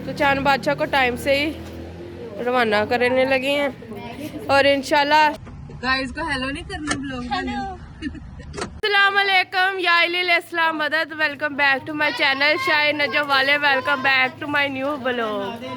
तो चांद बादशाह को टाइम से ही रवाना करने लगे हैं और इंशाल्लाह गाइस को हेलो नहीं करना ब्लॉग में। अस्सलाम वालेकुम या इस्लाम मदद, welcome back to my channel शाही नजो वाले, welcome back to my new blog.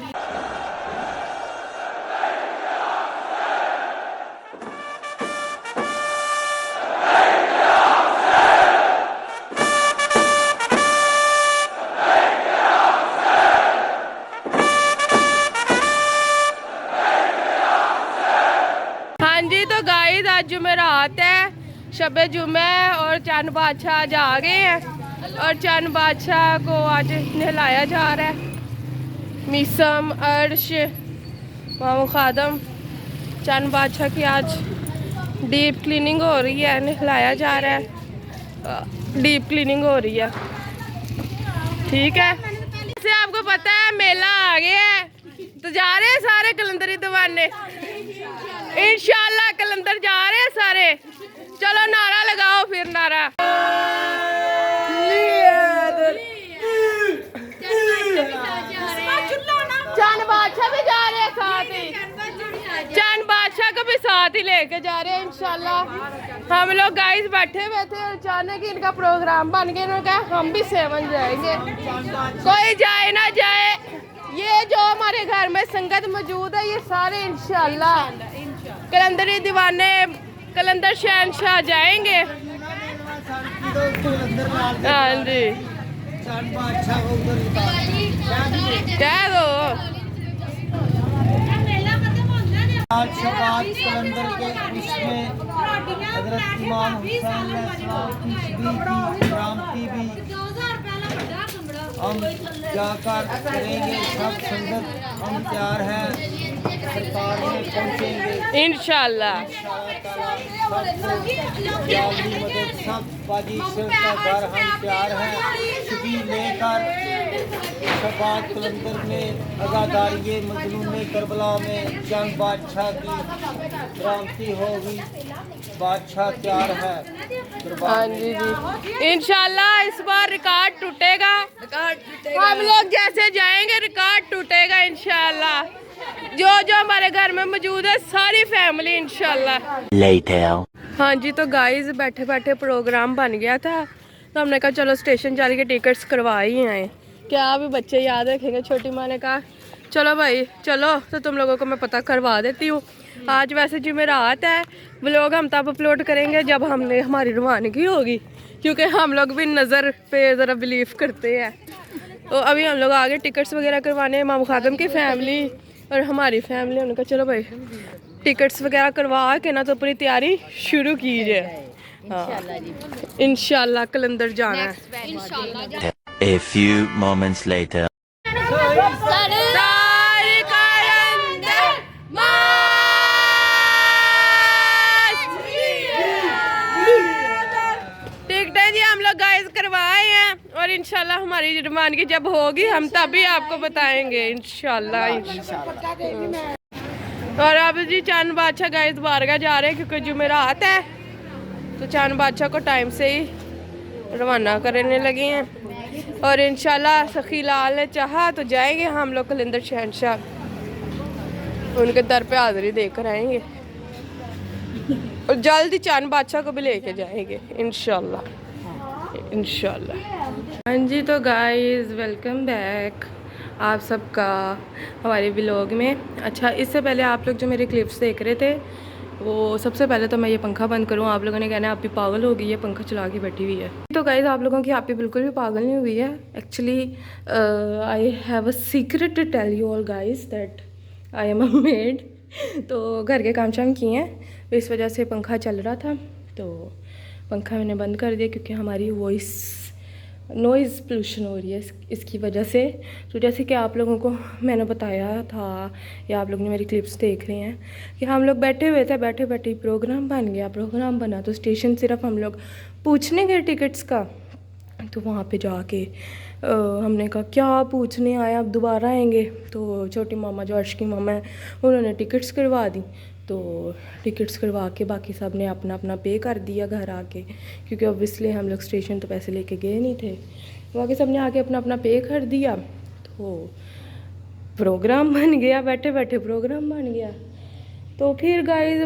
हाँ जी, तो गाइस आज जुमेरात है, शबे जुमे और चांद बादशाह आज आ गए हैं और चांद बादशाह को आज नहलाया जा रहा है। मीसम, अर्श, मामू खादम, चांद बादशाह की आज डीप क्लीनिंग हो रही है, नहलाया जा रहा है, डीप क्लीनिंग हो रही है। ठीक है, जैसे आपको पता है मेला आ गया है तो जा रहे हैं सारे कलंदरी दीवाने, इंशाल्लाह कलंदर जा रहे हैं सारे। चलो नारा लगाओ फिर नारा। चांद बादशाह भी जा रहे हैं साथ ही, चांद बादशाह को भी साथ ही लेके जा रहे हैं इंशाल्लाह। हम लोग गाइस बैठे हुए थे और अचानक ही इनका प्रोग्राम बन गया, इन्होंने कहा हम भी सेवन जाएंगे। कोई जाए ना जाए, ये जो हमारे घर में संगत मौजूद है ये सारे इंशाल्लाह कलंदरी दीवाने, कलंदर शहनशाह जाएंगे। हाँ जी, कह दो आज शबात कलंदर के उसमें हजरत इमाम हुसैन की क्रांति भी हम जाकर करेंगे। सब संगत हम तैयार हैं, सरकार में पहुँचेंगे इंशाल्लाह। मदद सब बाजी का घर हम तैयार हैं, छुपी लेकर शबात कलंदर में अजादारी मजलूम करबला में चांद बादशाह की क्रांति होगी। बादशाह तैयार है। हाँ जी जी, इंशाल्लाह इस बार रिकॉर्ड टूटेगा। हम लोग जैसे जाएंगे रिकॉर्ड टूटेगा इंशाल्लाह। जो जो हमारे घर में मौजूद है सारी फैमिली इंशाल्लाह। हाँ जी, तो गाइस बैठे बैठे प्रोग्राम बन गया था तो हमने कहा चलो स्टेशन चल के टिकट्स करवा ही आए। क्या अभी बच्चे याद रखेंगे। छोटी माँ ने कहा चलो भाई चलो, तो तुम लोगों को मैं पता करवा देती हूँ। आज वैसे जुमेरात है, व्लॉग हम तब अपलोड करेंगे जब हमने हमारी रवानगी होगी, क्योंकि हम लोग भी नज़र पे ज़रा बिलीव करते हैं। तो अभी हम लोग आगे टिकट्स वगैरह करवाने, मामू खादम की फैमिली और हमारी फैमिली। हमने कहा चलो भाई टिकट्स वगैरह करवा के ना तो पूरी तैयारी शुरू कीजिए। हाँ इंशाल्लाह कलंदर जाना है। A few moments later. टिकटें जी हम लोग गाइस करवाए हैं और इंशाल्लाह हमारी रवानगी जब होगी हम तभी आपको बताएंगे इंशाल्लाह। और अब जी चांद बादशाह गाइस बारगाह जा रहे हैं क्योंकि जुमेरात है, तो चांद बादशाह को टाइम से ही रवाना करने लगे हैं और इंशाल्लाह सखी लाल ने चाहा तो जाएंगे हम लोग कलंदर शहनशाह, उनके दर पे हाजिरी देकर आएंगे और जल्द ही चांद बादशाह को भी लेके जाएंगे इंशाल्लाह इंशाल्लाह। हाँ जी, तो गाइस वेलकम बैक आप सबका हमारे व्लॉग में। अच्छा, इससे पहले आप लोग जो मेरे क्लिप्स देख रहे थे वो सबसे पहले तो मैं ये पंखा बंद करूँ। आप लोगों ने कहना आप भी पागल हो गई है, पंखा चला के बैठी हुई है। तो गाइस आप लोगों की आप भी बिल्कुल भी पागल नहीं हुई है। Actually I have a secret to tell you all guys that I am a maid. तो घर के काम शाम किए हैं, इस वजह से पंखा चल रहा था तो पंखा मैंने बंद कर दिया क्योंकि हमारी वॉइस नॉइज़ पोल्यूशन हो रही है इसकी वजह से। तो जैसे कि आप लोगों को मैंने बताया था या आप लोग ने मेरी क्लिप्स देख रहे हैं कि हम लोग बैठे हुए थे, बैठे बैठे प्रोग्राम बन गया। प्रोग्राम बना तो स्टेशन सिर्फ हम लोग पूछने गए टिकट्स का, तो वहाँ पे जाके हमने कहा क्या पूछने आए, अब दोबारा आएंगे। तो छोटी मामा जो अर्श की मामा है उन्होंने टिकट्स करवा दी, तो टिकट्स करवा के बाकी सब ने अपना अपना पे कर दिया घर आके, क्योंकि ऑब्वियसली हम लोग स्टेशन तो पैसे लेके गए नहीं थे। बाकी सब ने आके अपना अपना पे कर दिया। तो प्रोग्राम बन गया, बैठे बैठे प्रोग्राम बन गया। तो फिर गाइस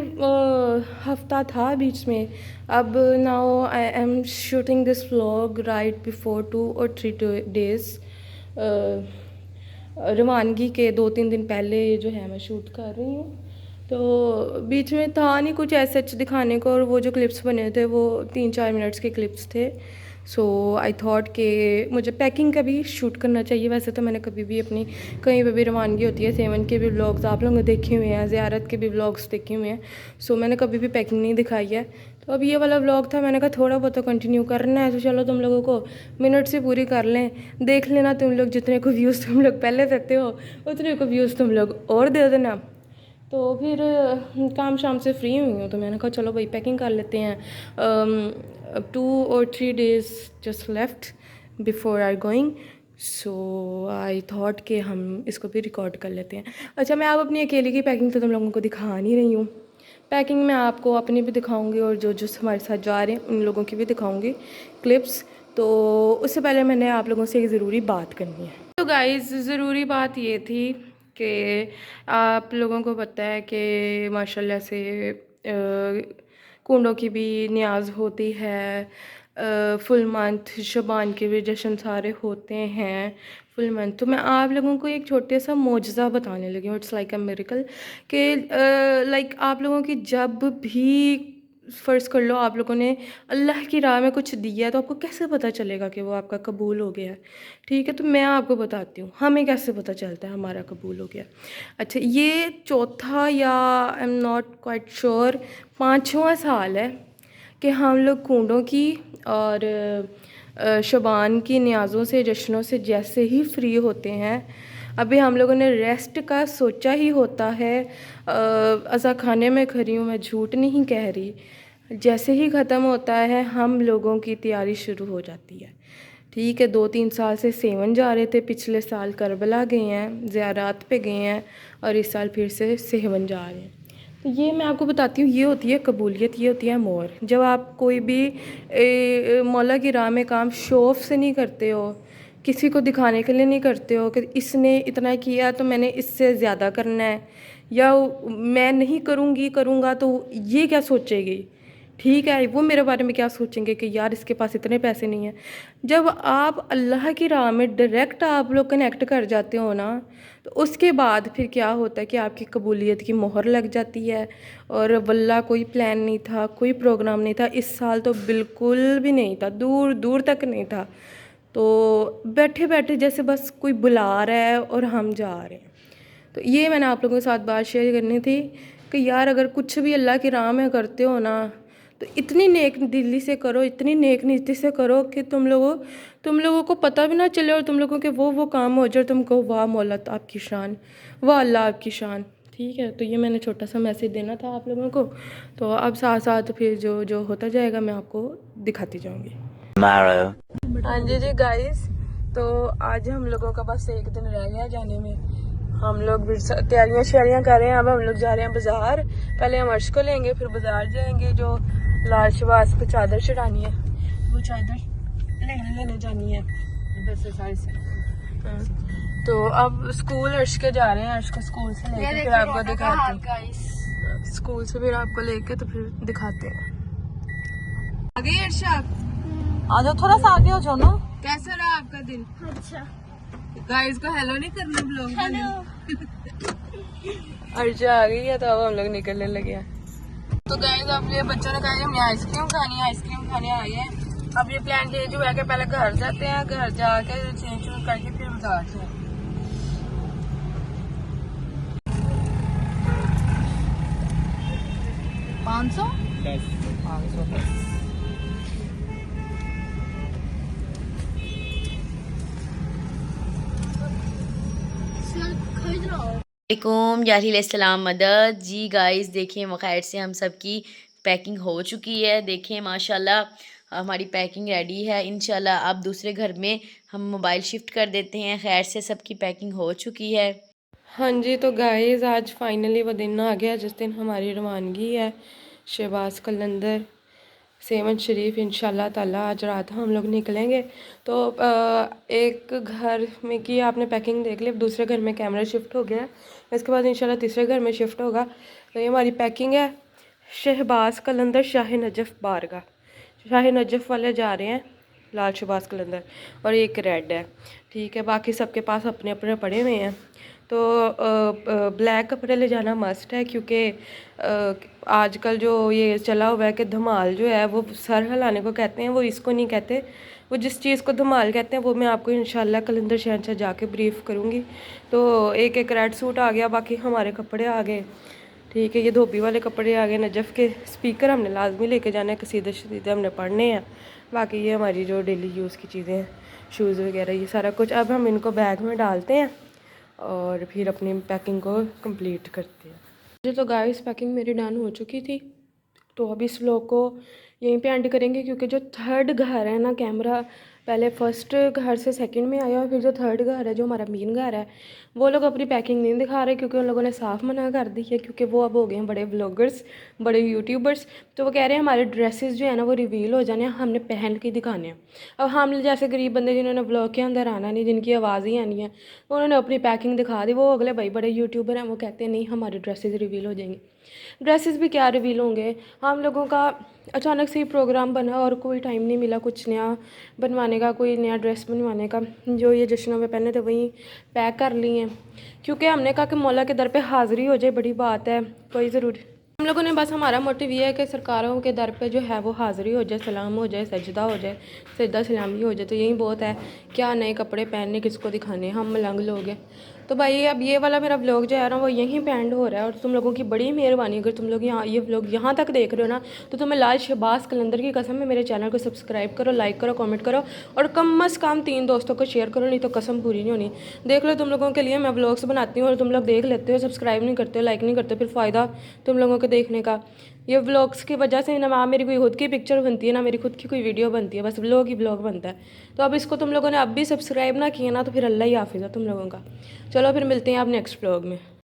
हफ्ता था बीच में। अब now I am shooting this vlog right before 2 or 3 days। रवानगी के 2-3 दिन पहले जो है मैं शूट कर रही हूँ। तो बीच में था नहीं कुछ ऐसा दिखाने को, और वो जो क्लिप्स बने थे वो 3-4 मिनट्स के क्लिप्स थे। सो आई थॉट कि मुझे पैकिंग का भी शूट करना चाहिए। वैसे तो मैंने कभी भी अपनी कहीं पे भी रवानगी होती है, सेवन के भी व्लॉग्स आप लोगों ने देखे हुए हैं, ज़ियारत के भी व्लॉग्स देखे हुए हैं। सो मैंने कभी भी पैकिंग नहीं दिखाई है। तो अब ये वाला व्लॉग था, मैंने कहा थोड़ा बहुत तो कंटिन्यू करना है, तो चलो तुम लोगों को मिनट से पूरी कर लें। देख लेना तुम लोग, जितने को व्यूज़ तुम लोग पहले देते हो उतने को व्यूज़ तुम लोग और दे देना। तो फिर काम शाम से फ्री हुई हूँ, तो मैंने कहा चलो भाई पैकिंग कर लेते हैं। 2 or 3 days just left before are going. So I thought कि हम इसको भी रिकॉर्ड कर लेते हैं। अच्छा, मैं अब अपनी अकेले की पैकिंग तो तुम लोगों को दिखा नहीं रही हूँ। पैकिंग मैं आपको अपनी भी दिखाऊंगी और जो जो हमारे साथ जा रहे हैं उन लोगों की भी दिखाऊंगी क्लिप्स। तो उससे पहले मैंने आप लोगों से एक ज़रूरी बात करनी है। तो गाइज़ ज़रूरी बात ये थी कि आप लोगों को पता है कि माशाल्लाह से कुंडों की भी न्याज होती है। फुल मंथ शबान के भी जश्न सारे होते हैं फुल मंथ। तो मैं आप लोगों को एक छोटे सा मोजज़ा बताने लगी हूँ, इट्स लाइक अ मिरेकल कि लाइक आप लोगों की जब भी फ़र्ज़ कर लो आप लोगों ने अल्लाह की राह में कुछ दिया है, तो आपको कैसे पता चलेगा कि वो आपका कबूल हो गया है? ठीक है, तो मैं आपको बताती हूँ हमें कैसे पता चलता है हमारा कबूल हो गया। अच्छा, ये चौथा या I am not quite sure 5वां साल है कि हम लोग कुंडों की और शबान की न्याज़ों से जश्नों से जैसे ही फ्री होते हैं, अभी हम लोगों ने रेस्ट का सोचा ही होता है। अज़ा खाने में खड़ी हूँ, मैं झूठ नहीं कह रही। जैसे ही ख़त्म होता है हम लोगों की तैयारी शुरू हो जाती है। ठीक है, 2-3 साल से सेवन जा रहे थे, पिछले साल करबला गए हैं, ज़ियारत पे गए हैं, और इस साल फिर से सेवन जा रहे हैं। तो ये मैं आपको बताती हूँ, ये होती है कबूलियत, ये होती है मोहर। जब आप कोई भी मौला की राह में काम शो ऑफ से नहीं करते हो, किसी को दिखाने के लिए नहीं करते हो कि इसने इतना किया तो मैंने इससे ज़्यादा करना है, या मैं नहीं करूँगा तो ये क्या सोचेगी, ठीक है, वो मेरे बारे में क्या सोचेंगे कि यार इसके पास इतने पैसे नहीं हैं। जब आप अल्लाह की राह में डायरेक्ट आप लोग कनेक्ट कर जाते हो ना, तो उसके बाद फिर क्या होता है कि आपकी कबूलियत की मोहर लग जाती है। और वल्ला कोई प्लान नहीं था, कोई प्रोग्राम नहीं था, इस साल तो बिल्कुल भी नहीं था, दूर दूर तक नहीं था। तो बैठे बैठे जैसे बस कोई बुला रहा है और हम जा रहे हैं। तो ये मैंने आप लोगों के साथ बात शेयर करनी थी कि यार अगर कुछ भी अल्लाह की राह में करते हो ना, तो इतनी नेक दिली से करो, इतनी नेक नीति से करो कि तुम लोगों को पता भी ना चले, और तुम लोगों के वो काम हो जाए, तुमको वाह मौला आपकी शान, वाह अल्लाह आपकी शान। ठीक है, तो ये मैंने छोटा सा मैसेज देना था आप लोगों को। तो अब साथ साथ फिर जो जो होता जाएगा मैं आपको दिखाती जाऊँगी। Tomorrow. हाँ जी गाइस, तो आज हम लोगों का बस एक दिन रह गया जाने में। हम लोग भी तैयारियां शैयारियां कर रहे हैं। अब हम लोग जा रहे हैं बाज़ार। पहले हम अर्श को लेंगे, फिर बाज़ार जाएंगे, जो लाल शबाज को चादर चढ़ानी है वो चादर लेने जानी है इधर से साइड से। तो अब स्कूल अर्श के जा रहे हैं, अर्श को स्कूल से लेके फिर आपको दिखाते हैं। स्कूल से फिर आपको लेके तो फिर दिखाते हैं। आ गई अर्शा, आ जाओ, थोड़ा सा आगे हो जाओ ना। कैसा रहा आपका दिन? अच्छा, गाइस को हेलो नहीं करना ब्लॉग में। अर्जा आ गई है, तो अब हम लोग निकलने लगे हैं। तो गाइस अब ये बच्चों ने कहा कि हमें आइसक्रीम खानी है, आइसक्रीम खाने आए हैं। अब ये प्लान चेंज हुआ है कि पहले घर जाते हैं, घर जाके चेंज करके फिर बाजार से। पाँच सौ सलाम मदद जी। गाइस देखें खैर से हम सब की पैकिंग हो चुकी है। देखें माशाल्लाह हमारी पैकिंग रेडी है। इंशाल्लाह अब दूसरे घर में हम मोबाइल शिफ्ट कर देते हैं। खैर से सबकी पैकिंग हो चुकी है। हाँ जी, तो गाइस आज फाइनली वो दिन आ गया जिस दिन हमारी रवानगी है शहबाज कलंदर। 7 शरीफ इंशाल्लाह ताला आज रात हम लोग निकलेंगे। तो एक घर में की आपने पैकिंग देख ली, दूसरे घर में कैमरा शिफ्ट हो गया है, इसके बाद इंशाल्लाह तीसरे घर में शिफ्ट होगा। तो ये हमारी पैकिंग है। शहबाज कलंदर शाह नजफ़ बारगाह, शाह नजफ़ वाले जा रहे हैं, लाल शहबाज कलंदर, और एक रेड है, ठीक है। बाकी सबके पास अपने अपने पड़े हुए हैं। तो ब्लैक कपड़े ले जाना मस्ट है, क्योंकि आजकल जो ये चला हुआ है कि धमाल जो है वो सर हिलाने को कहते हैं, वो इसको नहीं कहते। वो जिस चीज़ को धमाल कहते हैं वो मैं आपको इंशाल्लाह कलंदर शहर से जाके ब्रीफ करूँगी। तो एक रेड सूट आ गया, बाकी हमारे कपड़े आ गए, ठीक है। ये धोबी वाले कपड़े आ गए, नजफ़ के स्पीकर हमने लाजमी लेके जाने, कसीदे शसीदे हमने पढ़ने हैं। बाकी ये हमारी जो डेली यूज़ की चीज़ें हैं, शूज़ वगैरह, ये सारा कुछ। अब हम इनको बैग में डालते हैं और फिर अपनी पैकिंग को कंप्लीट करते हैं। मुझे तो गाइस पैकिंग मेरी डन हो चुकी थी। तो अब इस व्लॉग को यहीं पे एंड करेंगे, क्योंकि जो थर्ड घर है ना, कैमरा पहले फर्स्ट घर से सेकंड में आया, और फिर जो थर्ड घर है जो हमारा मेन घर है, वो लोग अपनी पैकिंग नहीं दिखा रहे, क्योंकि उन लोगों ने साफ़ मना कर दी है, क्योंकि वो अब हो गए हैं बड़े व्लॉगर्स, बड़े यूट्यूबर्स। तो वो कह रहे हैं हमारे ड्रेसेस जो है ना वो रिवील हो जाने, हमने पहन के दिखाने हैं। अब हम जैसे गरीब बंदे जिन्होंने व्लॉग के अंदर आना नहीं, जिनकी आवाज़ ही आनी है, उन्होंने अपनी पैकिंग दिखा दी। वो अगले भाई बड़े यूट्यूबर हैं, वो कहते हैं नहीं हमारे ड्रेसेस रिवील हो जाएंगे। ड्रेसेस भी क्या रिवील होंगे, हम लोगों का अचानक से ही प्रोग्राम बना और कोई टाइम नहीं मिला कुछ नया बनवाने का, कोई नया ड्रेस बनवाने का। जो ये जश्नों में पहने थे वही पैक कर लिए हैं, क्योंकि हमने कहा कि मौला के दर पे हाज़िरी हो जाए, बड़ी बात है, कोई ज़रूरी। हम लोगों ने बस, हमारा मोटिव ये है कि सरकारों के दर पे जो है वो हाज़िरी हो जाए, सलाम हो जाए, सजदा हो जाए, सजदा सलामी हो जाए। तो यही बहुत है, क्या नए कपड़े पहनने, किसको दिखाने, हम मलंग लोग हैं। तो भाई अब ये वाला मेरा व्लॉग जो है ना वो यहीं पे एंड हो रहा है। और तुम लोगों की बड़ी मेहरबानी, अगर तुम लोग ये व्लॉग यहाँ तक देख रहे हो ना, तो तुम्हें लाल शहबाज कलंदर की कसम है, मेरे चैनल को सब्सक्राइब करो, लाइक करो, कमेंट करो, और कम अज़ कम 3 दोस्तों को शेयर करो, नहीं तो कसम पूरी नहीं होनी। देख लो, तुम लोगों के लिए मैं व्लॉग्स बनाती हूँ और तुम लोग देख लेते हो, सब्सक्राइब नहीं करते हो, लाइक नहीं करते, फिर फ़ायदा तुम लोगों के देखने का। ये व्लॉग्स की वजह से ना मेरी कोई खुद की पिक्चर बनती है, ना मेरी खुद की कोई वीडियो बनती है, बस व्लॉग ही व्लॉग बनता है। तो अब इसको तुम लोगों ने अब भी सब्सक्राइब ना किया ना, तो फिर अल्लाह ही हाफिज़ है तुम लोगों का। चलो फिर मिलते हैं आप नेक्स्ट व्लॉग में।